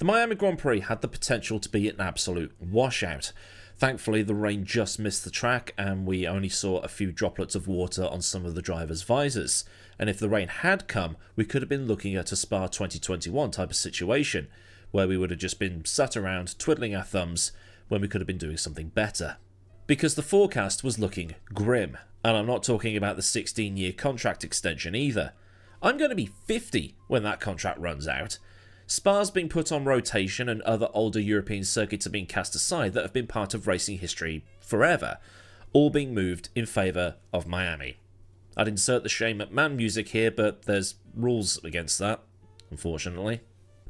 The Miami Grand Prix had the potential to be an absolute washout. Thankfully, the rain just missed the track and we only saw a few droplets of water on some of the drivers' visors. And if the rain had come, we could have been looking at a Spa 2021 type of situation, where we would have just been sat around twiddling our thumbs when we could have been doing something better. Because the forecast was looking grim, and I'm not talking about the 16-year contract extension either. I'm going to be 50 when that contract runs out. Spa's being put on rotation and other older European circuits are being cast aside that have been part of racing history forever, all being moved in favour of Miami. I'd insert the Shane McMahon music here, but there's rules against that, unfortunately.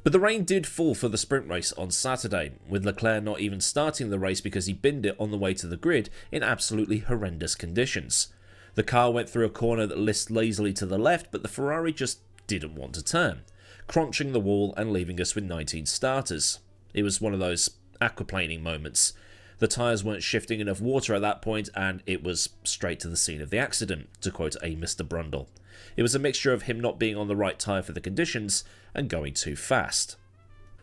But the rain did fall for the sprint race on Saturday, with Leclerc not even starting the race because he binned it on the way to the grid in absolutely horrendous conditions. The car went through a corner that lisped lazily to the left, but the Ferrari just didn't want to turn, crunching the wall and leaving us with 19 starters. It was one of those aquaplaning moments. The tyres weren't shifting enough water at that point and it was straight to the scene of the accident, to quote a Mr. Brundle. It was a mixture of him not being on the right tyre for the conditions and going too fast.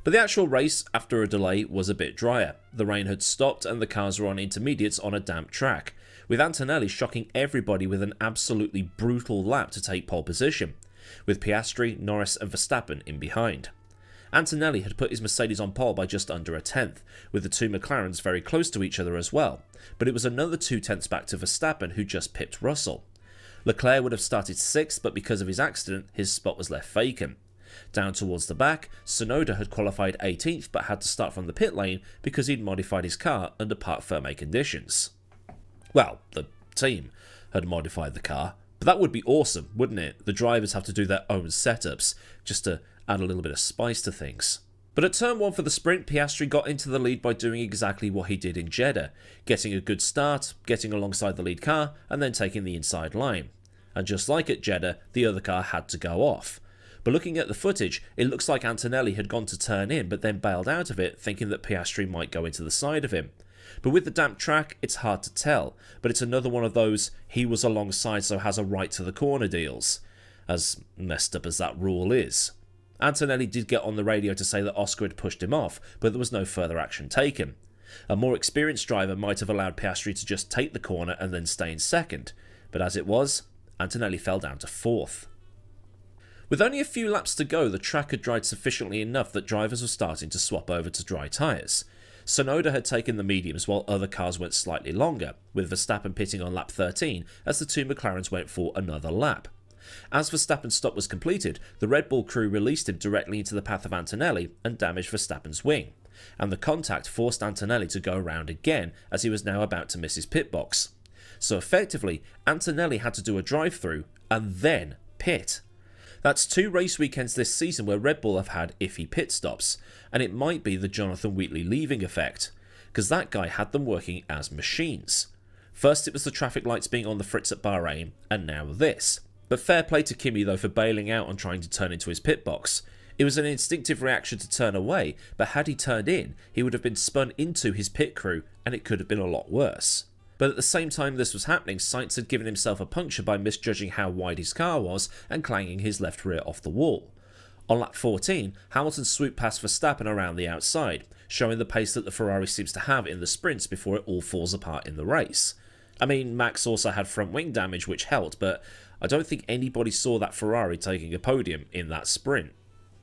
But the actual race, after a delay, was a bit drier. The rain had stopped and the cars were on intermediates on a damp track, with Antonelli shocking everybody with an absolutely brutal lap to take pole position, with Piastri, Norris and Verstappen in behind. Antonelli had put his Mercedes on pole by just under a tenth, with the two McLarens very close to each other as well, but it was another 2 tenths back to Verstappen who just pipped Russell. Leclerc would have started 6th, but because of his accident, his spot was left vacant. Down towards the back, Tsunoda had qualified 18th but had to start from the pit lane because he'd modified his car under parc fermé conditions. Well, the team had modified the car, but that would be awesome, wouldn't it? The drivers have to do their own setups, just to add a little bit of spice to things. But at turn 1 for the sprint, Piastri got into the lead by doing exactly what he did in Jeddah, getting a good start, getting alongside the lead car, and then taking the inside line. And just like at Jeddah, the other car had to go off. But looking at the footage, it looks like Antonelli had gone to turn in but then bailed out of it, thinking that Piastri might go into the side of him. But with the damp track, it's hard to tell, but it's another one of those he was alongside so has a right to the corner deals, as messed up as that rule is. Antonelli did get on the radio to say that Oscar had pushed him off, but there was no further action taken. A more experienced driver might have allowed Piastri to just take the corner and then stay in second, but as it was, Antonelli fell down to 4th. With only a few laps to go, the track had dried sufficiently enough that drivers were starting to swap over to dry tyres. Tsunoda had taken the mediums while other cars went slightly longer, with Verstappen pitting on lap 13 as the two McLarens went for another lap. As Verstappen's stop was completed, the Red Bull crew released him directly into the path of Antonelli and damaged Verstappen's wing, and the contact forced Antonelli to go around again as he was now about to miss his pit box. So effectively, Antonelli had to do a drive-through and then pit. That's 2 race weekends this season where Red Bull have had iffy pit stops, and it might be the Jonathan Wheatley leaving effect, because that guy had them working as machines. First it was the traffic lights being on the fritz at Bahrain, and now this. But fair play to Kimi though for bailing out on trying to turn into his pit box. It was an instinctive reaction to turn away, but had he turned in, he would have been spun into his pit crew, and it could have been a lot worse. But at the same time this was happening, Sainz had given himself a puncture by misjudging how wide his car was and clanging his left rear off the wall. On lap 14, Hamilton swooped past Verstappen around the outside, showing the pace that the Ferrari seems to have in the sprints before it all falls apart in the race. I mean, Max also had front wing damage which helped, but I don't think anybody saw that Ferrari taking a podium in that sprint.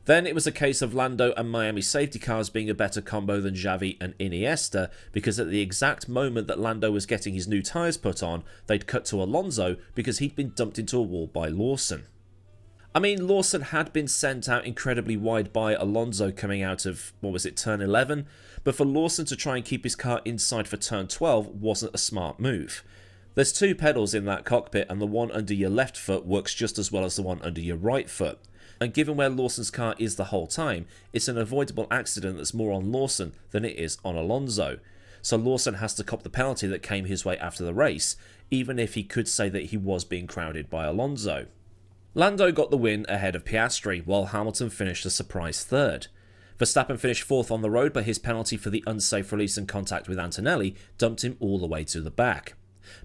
Then it was a case of Lando and Miami safety cars being a better combo than Xavi and Iniesta, because at the exact moment that Lando was getting his new tyres put on, they'd cut to Alonso because he'd been dumped into a wall by Lawson. I mean, Lawson had been sent out incredibly wide by Alonso coming out of, turn 11, but for Lawson to try and keep his car inside for turn 12 wasn't a smart move. There's 2 pedals in that cockpit and the one under your left foot works just as well as the one under your right foot. And given where Lawson's car is the whole time, it's an avoidable accident that's more on Lawson than it is on Alonso. So Lawson has to cop the penalty that came his way after the race, even if he could say that he was being crowded by Alonso. Lando got the win ahead of Piastri, while Hamilton finished a surprise 3rd. Verstappen finished 4th on the road, but his penalty for the unsafe release and contact with Antonelli dumped him all the way to the back.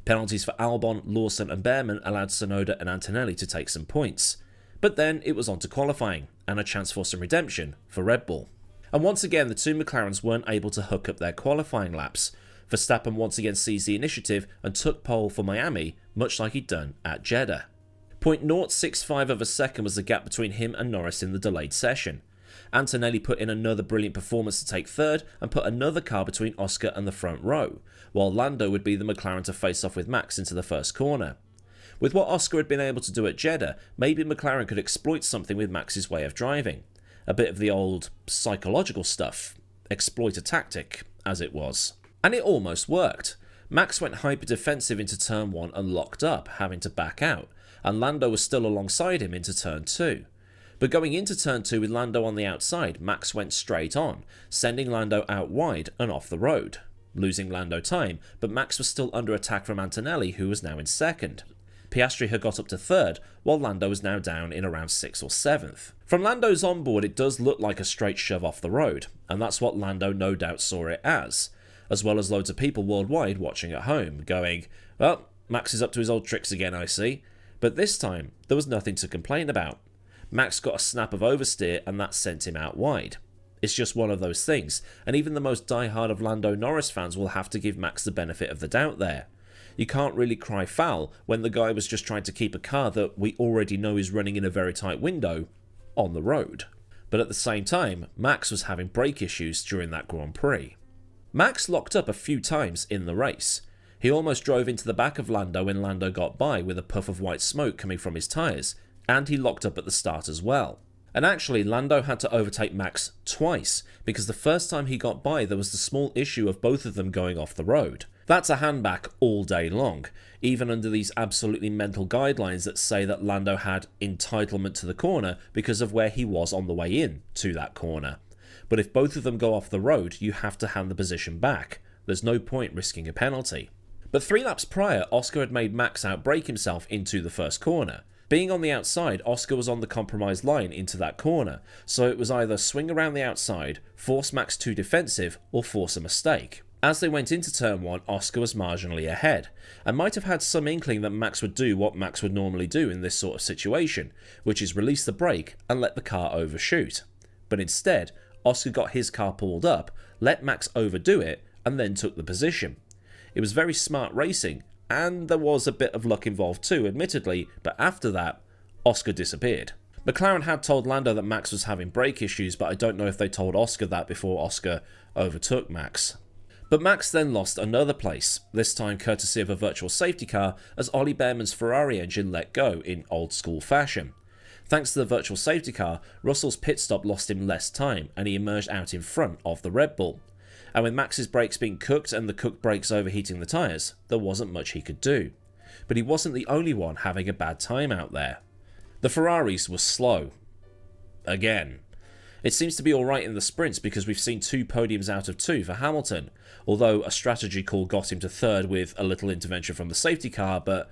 Penalties for Albon, Lawson and Behrman allowed Tsunoda and Antonelli to take some points. But then it was on to qualifying, and a chance for some redemption for Red Bull. And once again, the two McLarens weren't able to hook up their qualifying laps. Verstappen once again seized the initiative and took pole for Miami, much like he'd done at Jeddah. 0.065 of a second was the gap between him and Norris in the delayed session. Antonelli put in another brilliant performance to take third and put another car between Oscar and the front row, while Lando would be the McLaren to face off with Max into the first corner. With what Oscar had been able to do at Jeddah, maybe McLaren could exploit something with Max's way of driving. A bit of the old psychological stuff, exploit a tactic, as it was. And it almost worked. Max went hyper defensive into turn 1 and locked up, having to back out, and Lando was still alongside him into turn 2. But going into turn 2 with Lando on the outside, Max went straight on, sending Lando out wide and off the road, losing Lando time, but Max was still under attack from Antonelli, who was now in second. Piastri had got up to third, while Lando was now down in around 6th or 7th. From Lando's onboard, it does look like a straight shove off the road, and that's what Lando no doubt saw it as well as loads of people worldwide watching at home, going, well, Max is up to his old tricks again, I see. But this time, there was nothing to complain about. Max got a snap of oversteer and that sent him out wide. It's just one of those things, and even the most diehard of Lando Norris fans will have to give Max the benefit of the doubt there. You can't really cry foul when the guy was just trying to keep a car that we already know is running in a very tight window on the road. But at the same time, Max was having brake issues during that Grand Prix. Max locked up a few times in the race. He almost drove into the back of Lando when Lando got by with a puff of white smoke coming from his tyres, and he locked up at the start as well. And actually, Lando had to overtake Max twice, because the first time he got by there was the small issue of both of them going off the road. That's a handback all day long, even under these absolutely mental guidelines that say that Lando had entitlement to the corner because of where he was on the way in to that corner. But if both of them go off the road, you have to hand the position back. There's no point risking a penalty. But 3 laps prior, Oscar had made Max outbrake himself into the first corner. Being on the outside, Oscar was on the compromised line into that corner, so it was either swing around the outside, force Max too defensive, or force a mistake. As they went into turn 1, Oscar was marginally ahead, and might have had some inkling that Max would do what Max would normally do in this sort of situation, which is release the brake and let the car overshoot. But instead, Oscar got his car pulled up, let Max overdo it, and then took the position. It was very smart racing, and there was a bit of luck involved too, admittedly, but after that, Oscar disappeared. McLaren had told Lando that Max was having brake issues, but I don't know if they told Oscar that before Oscar overtook Max. But Max then lost another place, this time courtesy of a virtual safety car, as Ollie Behrman's Ferrari engine let go in old school fashion. Thanks to the virtual safety car, Russell's pit stop lost him less time, and he emerged out in front of the Red Bull. And with Max's brakes being cooked and the cooked brakes overheating the tyres, there wasn't much he could do. But he wasn't the only one having a bad time out there. The Ferraris were slow. Again. It seems to be alright in the sprints because we've seen 2 podiums out of 2 for Hamilton, although a strategy call got him to third with a little intervention from the safety car, but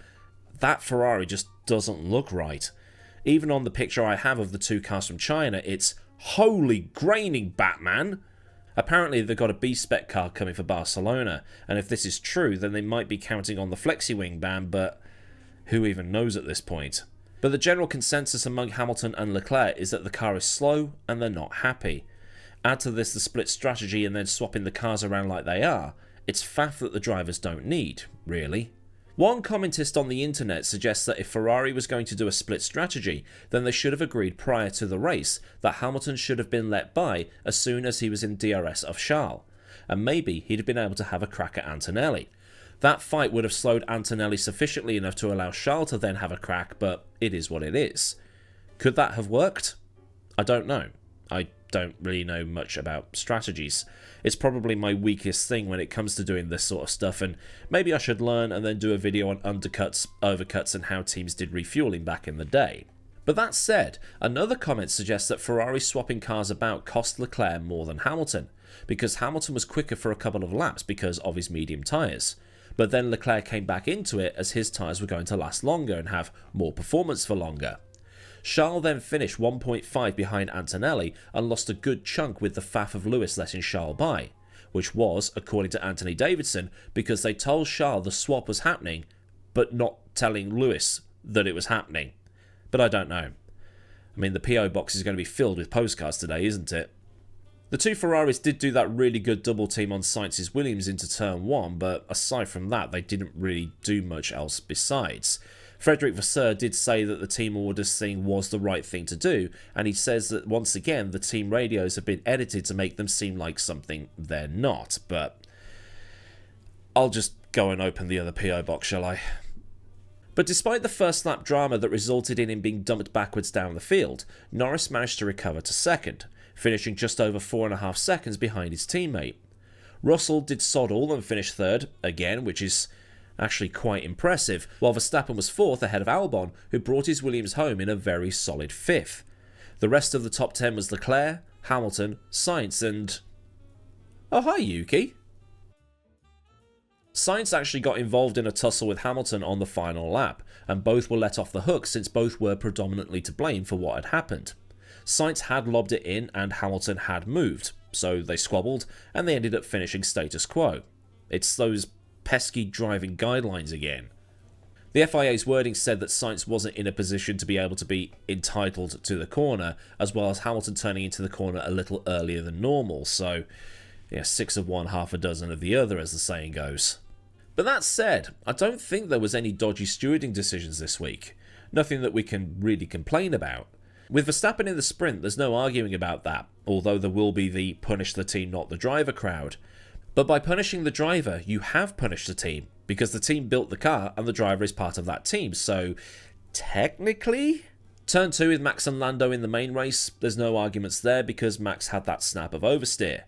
that Ferrari just doesn't look right. Even on the picture I have of the 2 cars from China, it's holy graining Batman! Apparently they've got a B-spec car coming for Barcelona, and if this is true then they might be counting on the FlexiWing ban, but who even knows at this point? But the general consensus among Hamilton and Leclerc is that the car is slow and they're not happy. Add to this the split strategy and then swapping the cars around like they are, it's faff that the drivers don't need, really. One commentist on the internet suggests that if Ferrari was going to do a split strategy, then they should have agreed prior to the race that Hamilton should have been let by as soon as he was in DRS of Charles, and maybe he'd have been able to have a crack at Antonelli. That fight would have slowed Antonelli sufficiently enough to allow Charles to then have a crack, but it is what it is. Could that have worked? I don't know. I don't really know much about strategies. It's probably my weakest thing when it comes to doing this sort of stuff, and maybe I should learn and then do a video on undercuts, overcuts, and how teams did refueling back in the day. But that said, another comment suggests that Ferrari swapping cars about cost Leclerc more than Hamilton, because Hamilton was quicker for a couple of laps because of his medium tyres. But then Leclerc came back into it as his tyres were going to last longer and have more performance for longer. Charles then finished 1.5 behind Antonelli and lost a good chunk with the faff of Lewis letting Charles by, which was, according to Anthony Davidson, because they told Charles the swap was happening, but not telling Lewis that it was happening. But I don't know. I mean, the PO box is going to be filled with postcards today, isn't it? The two Ferraris did do that really good double team on Sainz's Williams into turn 1, but aside from that, they didn't really do much else besides. Frederick Vasseur did say that the team orders thing was the right thing to do, and he says that once again the team radios have been edited to make them seem like something they're not, but I'll just go and open the other PO box, shall I? But despite the first lap drama that resulted in him being dumped backwards down the field, Norris managed to recover to second, finishing just over 4.5 seconds behind his teammate. Russell did sod all and finished third, again, which is actually quite impressive, while Verstappen was fourth ahead of Albon, who brought his Williams home in a very solid fifth. The rest of the top 10 was Leclerc, Hamilton, Sainz and... oh hi Yuki! Sainz actually got involved in a tussle with Hamilton on the final lap, and both were let off the hook since both were predominantly to blame for what had happened. Sainz had lobbed it in and Hamilton had moved, so they squabbled and they ended up finishing status quo. It's those pesky driving guidelines again. The FIA's wording said that Sainz wasn't in a position to be able to be entitled to the corner, as well as Hamilton turning into the corner a little earlier than normal, so yeah, 6 of one, half a dozen of the other, as the saying goes. But that said, I don't think there was any dodgy stewarding decisions this week. Nothing that we can really complain about. With Verstappen in the sprint, there's no arguing about that, although there will be the punish the team not the driver crowd. But by punishing the driver, you have punished the team, because the team built the car and the driver is part of that team, so technically? Turn 2 with Max and Lando in the main race, there's no arguments there because Max had that snap of oversteer.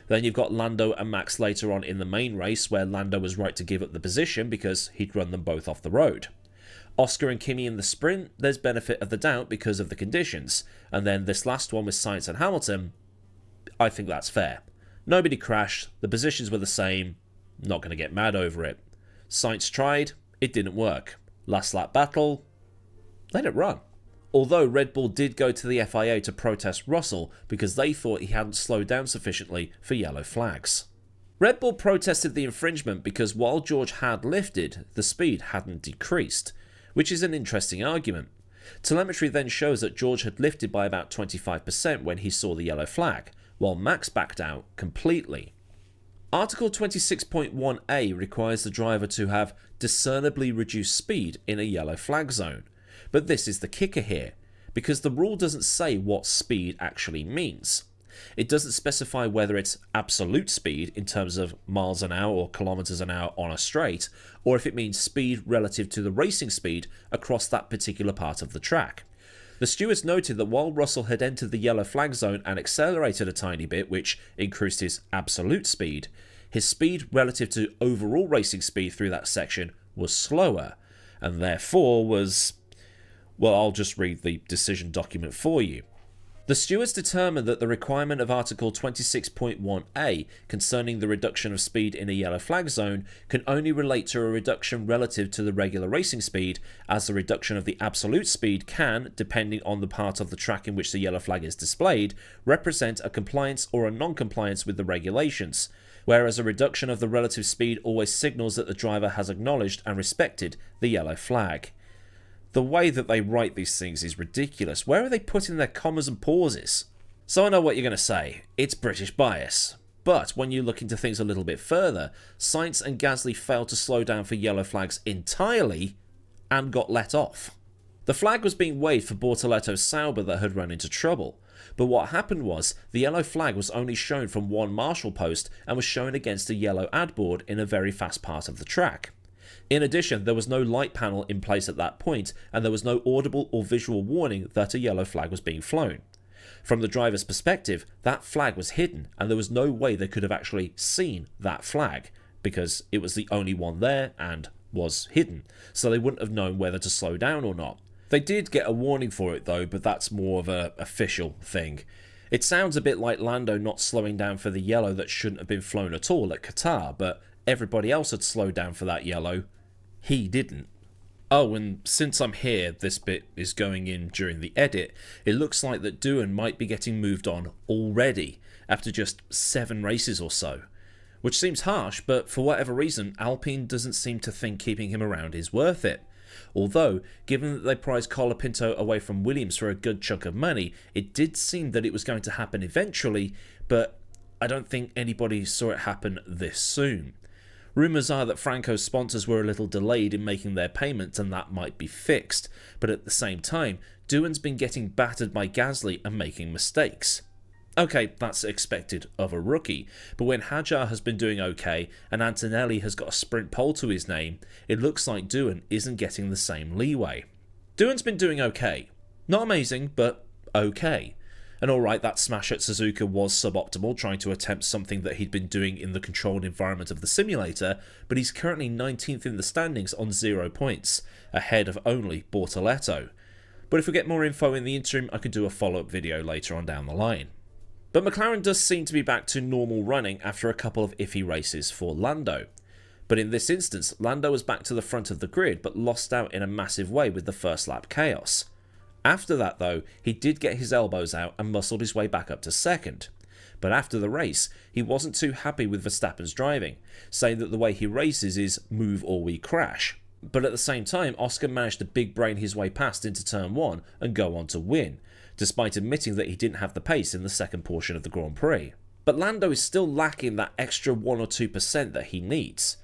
Then you've got Lando and Max later on in the main race, where Lando was right to give up the position because he'd run them both off the road. Oscar and Kimi in the sprint, there's benefit of the doubt because of the conditions. And then this last one with Sainz and Hamilton, I think that's fair. Nobody crashed, the positions were the same, not going to get mad over it. Sainz tried, it didn't work. Last lap battle, let it run. Although Red Bull did go to the FIA to protest Russell because they thought he hadn't slowed down sufficiently for yellow flags. Red Bull protested the infringement because while George had lifted, the speed hadn't decreased, which is an interesting argument. Telemetry then shows that George had lifted by about 25% when he saw the yellow flag, while Max backed out completely. Article 26.1a requires the driver to have discernibly reduced speed in a yellow flag zone. But this is the kicker here, because the rule doesn't say what speed actually means. It doesn't specify whether it's absolute speed in terms of miles an hour or kilometers an hour on a straight, or if it means speed relative to the racing speed across that particular part of the track. The stewards noted that while Russell had entered the yellow flag zone and accelerated a tiny bit, which increased his absolute speed, his speed relative to overall racing speed through that section was slower, and therefore was... well, I'll just read the decision document for you. The stewards determined that the requirement of Article 26.1a concerning the reduction of speed in a yellow flag zone can only relate to a reduction relative to the regular racing speed, as the reduction of the absolute speed can, depending on the part of the track in which the yellow flag is displayed, represent a compliance or a non-compliance with the regulations, whereas a reduction of the relative speed always signals that the driver has acknowledged and respected the yellow flag. The way that they write these things is ridiculous. Where are they putting their commas and pauses? So I know what you're going to say. It's British bias. But when you look into things a little bit further, Sainz and Gasly failed to slow down for yellow flags entirely and got let off. The flag was being waved for Bortoletto Sauber that had run into trouble. But what happened was, the yellow flag was only shown from one marshal post and was shown against a yellow ad board in a very fast part of the track. In addition, there was no light panel in place at that point, and there was no audible or visual warning that a yellow flag was being flown. From the driver's perspective, that flag was hidden, and there was no way they could have actually seen that flag, because it was the only one there and was hidden, so they wouldn't have known whether to slow down or not. They did get a warning for it though, but that's more of an official thing. It sounds a bit like Lando not slowing down for the yellow that shouldn't have been flown at all at Qatar, but everybody else had slowed down for that yellow. He didn't. Oh, and since I'm here, this bit is going in during the edit, it looks like that Doohan might be getting moved on already, after just 7 races or so. Which seems harsh, but for whatever reason, Alpine doesn't seem to think keeping him around is worth it. Although, given that they prized Colapinto away from Williams for a good chunk of money, it did seem that it was going to happen eventually, but I don't think anybody saw it happen this soon. Rumours are that Franco's sponsors were a little delayed in making their payments and that might be fixed, but at the same time, Doohan's been getting battered by Gasly and making mistakes. Okay, that's expected of a rookie, but when Hadjar has been doing okay and Antonelli has got a sprint pole to his name, it looks like Doohan isn't getting the same leeway. Doohan's been doing okay. Not amazing, but okay. And alright, that smash at Suzuka was suboptimal, trying to attempt something that he'd been doing in the controlled environment of the simulator, but he's currently 19th in the standings on 0 points, ahead of only Bortoletto. But if we get more info in the interim, I could do a follow-up video later on down the line. But McLaren does seem to be back to normal running after a couple of iffy races for Lando. But in this instance, Lando was back to the front of the grid but lost out in a massive way with the first lap chaos. After that though, he did get his elbows out and muscled his way back up to second. But after the race, he wasn't too happy with Verstappen's driving, saying that the way he races is move or we crash. But at the same time, Oscar managed to big brain his way past into turn 1 and go on to win, despite admitting that he didn't have the pace in the second portion of the Grand Prix. But Lando is still lacking that extra 1 or 2% that he needs.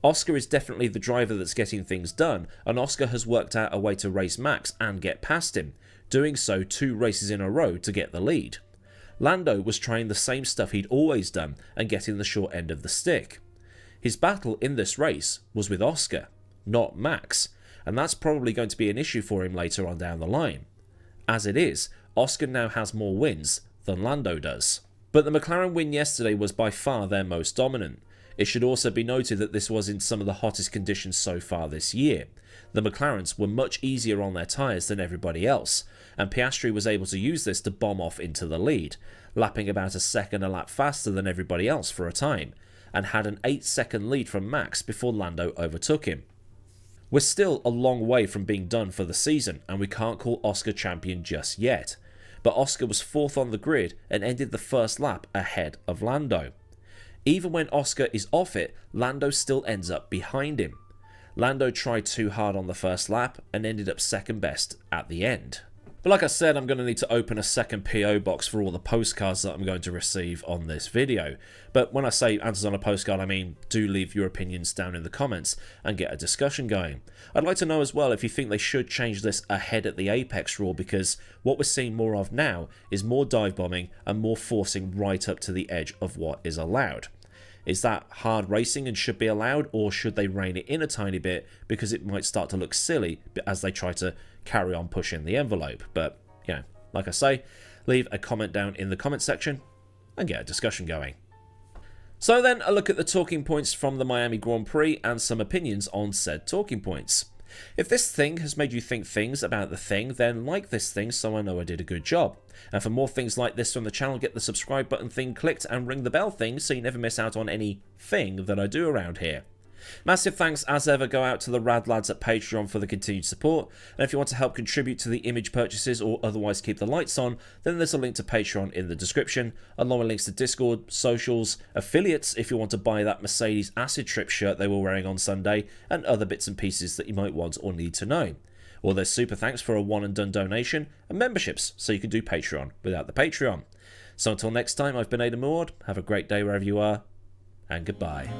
Oscar is definitely the driver that's getting things done, and Oscar has worked out a way to race Max and get past him, doing so 2 races in a row to get the lead. Lando was trying the same stuff he'd always done and getting the short end of the stick. His battle in this race was with Oscar, not Max, and that's probably going to be an issue for him later on down the line. As it is, Oscar now has more wins than Lando does. But the McLaren win yesterday was by far their most dominant. It should also be noted that this was in some of the hottest conditions so far this year. The McLarens were much easier on their tyres than everybody else, and Piastri was able to use this to bomb off into the lead, lapping about a second a lap faster than everybody else for a time, and had an 8-second lead from Max before Lando overtook him. We're still a long way from being done for the season, and we can't call Oscar champion just yet, but Oscar was 4th on the grid and ended the first lap ahead of Lando. Even when Oscar is off it, Lando still ends up behind him. Lando tried too hard on the first lap and ended up second best at the end. But like I said, I'm going to need to open a second PO box for all the postcards that I'm going to receive on this video. But when I say answers on a postcard, I mean do leave your opinions down in the comments and get a discussion going. I'd like to know as well if you think they should change this ahead at the Apex rule, because what we're seeing more of now is more dive bombing and more forcing right up to the edge of what is allowed. Is that hard racing and should be allowed, or should they rein it in a tiny bit because it might start to look silly as they try to carry on pushing the envelope? But, you know, like I say, leave a comment down in the comment section and get a discussion going. So then, a look at the talking points from the Miami Grand Prix and some opinions on said talking points. If this thing has made you think things about the thing, then like this thing so I know I did a good job. And for more things like this from the channel, get the subscribe button thing clicked and ring the bell thing so you never miss out on any thing that I do around here. Massive thanks as ever go out to the rad lads at Patreon for the continued support, and if you want to help contribute to the image purchases or otherwise keep the lights on, then there's a link to Patreon in the description, along with links to Discord, socials, affiliates if you want to buy that Mercedes Acid Trip shirt they were wearing on Sunday, and other bits and pieces that you might want or need to know. Or there's super thanks for a one and done donation, and memberships so you can do Patreon without the Patreon. So until next time, I've been Aidan, have a great day wherever you are, and goodbye.